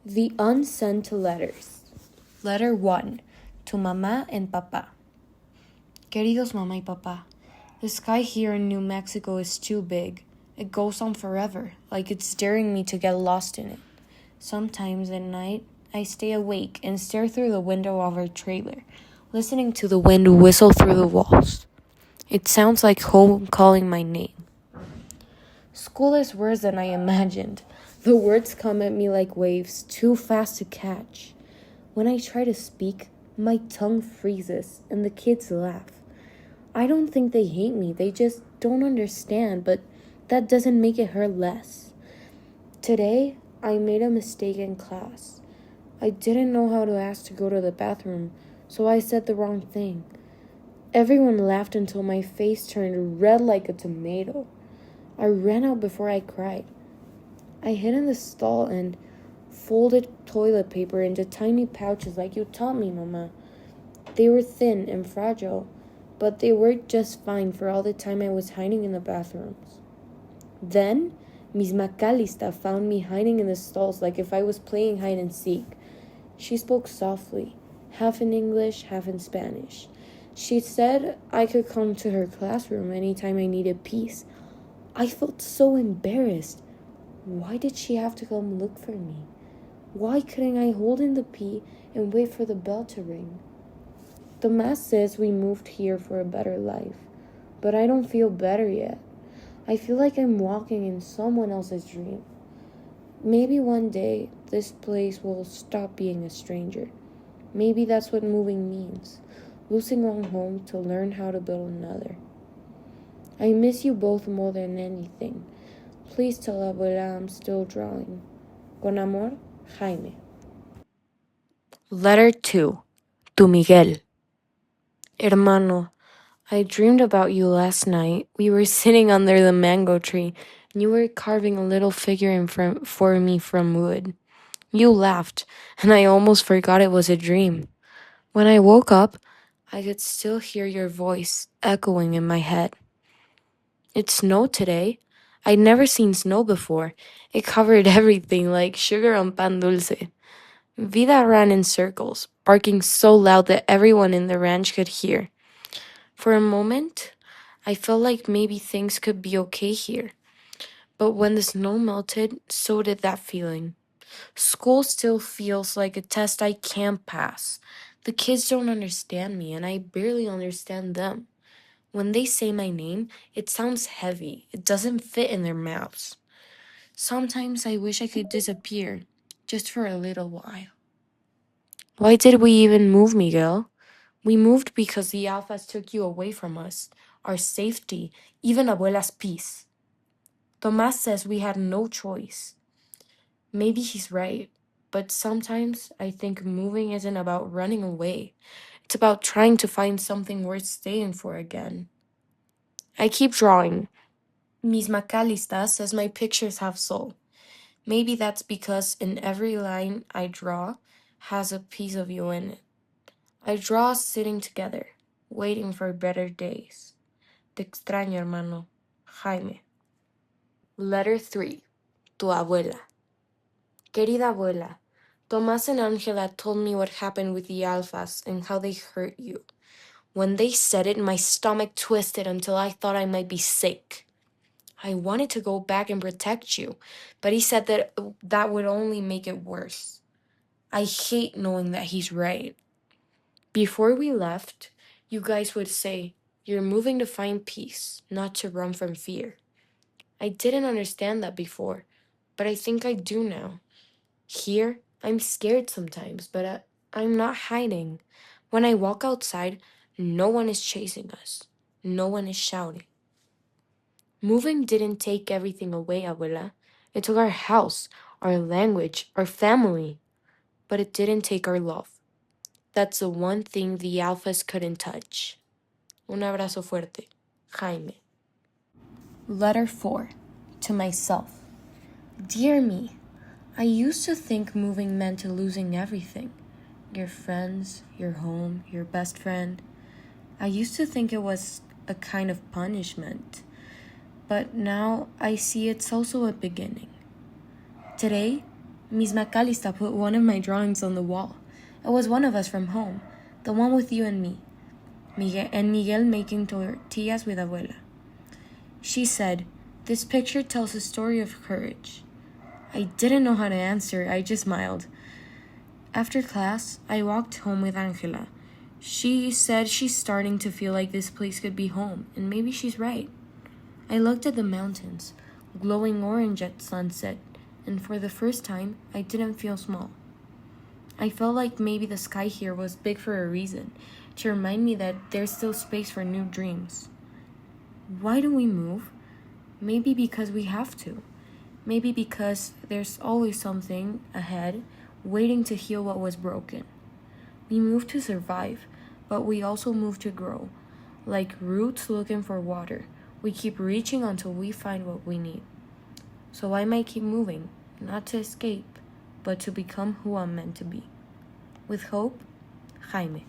The unsent letters. Letter 1. To Mamá and Papá. Queridos mamá y papá, the sky here in New Mexico is too big. It goes on forever, like it's daring me to get lost in it. Sometimes at night, I stay awake and stare through the window of our trailer, listening to the wind whistle through the walls. It sounds like home calling my name. School is worse than I imagined. The words come at me like waves, too fast to catch. When I try to speak, my tongue freezes and the kids laugh. I don't think they hate me, they just don't understand, but that doesn't make it hurt less. Today, I made a mistake in class. I didn't know how to ask to go to the bathroom, so I said the wrong thing. Everyone laughed until my face turned red like a tomato. I ran out before I cried. I hid in the stall and folded toilet paper into tiny pouches like you taught me, Mama. They were thin and fragile, but they worked just fine for all the time I was hiding in the bathrooms. Then, Miss Macalista found me hiding in the stalls like if I was playing hide and seek. She spoke softly, half in English, half in Spanish. She said I could come to her classroom anytime I needed peace. I felt so embarrassed. Why did she have to come look for me? Why couldn't I hold in the pee and wait for the bell to ring? The mass says we moved here for a better life, but I don't feel better yet. I feel like I'm walking in someone else's dream. Maybe one day this place will stop being a stranger. Maybe that's what moving means, losing one home to learn how to build another. I miss you both more than anything. Please tell Abuela I'm still drawing. Con amor, Jaime. Letter 2. To Miguel. Hermano, I dreamed about you last night. We were sitting under the mango tree, and you were carving a little figure for me from wood. You laughed, and I almost forgot it was a dream. When I woke up, I could still hear your voice echoing in my head. It snowed today. I'd never seen snow before. It covered everything like sugar on pan dulce. Vida ran in circles, barking so loud that everyone in the ranch could hear. For a moment, I felt like maybe things could be okay here. But when the snow melted, so did that feeling. School still feels like a test I can't pass. The kids don't understand me, and I barely understand them. When they say my name, it sounds heavy. It doesn't fit in their mouths. Sometimes I wish I could disappear, just for a little while. Why did we even move, Miguel? We moved because the Alphas took you away from us, our safety, even Abuela's peace. Tomás says we had no choice. Maybe he's right, but sometimes I think moving isn't about running away. It's about trying to find something worth staying for again. I keep drawing. Miss Macalista says my pictures have soul. Maybe that's because in every line I draw has a piece of you in it. I draw us sitting together, waiting for better days. Te extraño, hermano. Jaime. Letter 3. Tu abuela. Querida abuela, Tomás and Angela told me what happened with the Alphas and how they hurt you. When they said it, my stomach twisted until I thought I might be sick. I wanted to go back and protect you, but he said that would only make it worse. I hate knowing that he's right. Before we left, you guys would say, "You're moving to find peace, not to run from fear." I didn't understand that before, but I think I do now. Here, I'm scared sometimes, but I'm not hiding. When I walk outside, no one is chasing us. No one is shouting. Moving didn't take everything away, Abuela. It took our house, our language, our family. But it didn't take our love. That's the one thing the Alphas couldn't touch. Un abrazo fuerte. Jaime. Letter 4. To myself. Dear me, I used to think moving meant losing everything. Your friends, your home, your best friend. I used to think it was a kind of punishment. But now I see it's also a beginning. Today, Miss Macalista put one of my drawings on the wall. It was one of us from home, the one with you and me. Miguel making tortillas with abuela. She said, "This picture tells a story of courage." I didn't know how to answer, I just smiled. After class, I walked home with Angela. She said she's starting to feel like this place could be home, and maybe she's right. I looked at the mountains, glowing orange at sunset, and for the first time, I didn't feel small. I felt like maybe the sky here was big for a reason, to remind me that there's still space for new dreams. Why do we move? Maybe because we have to. Maybe because there's always something ahead waiting to heal what was broken. We move to survive, but we also move to grow. Like roots looking for water, we keep reaching until we find what we need. So I might keep moving, not to escape, but to become who I'm meant to be. With hope, Jaime.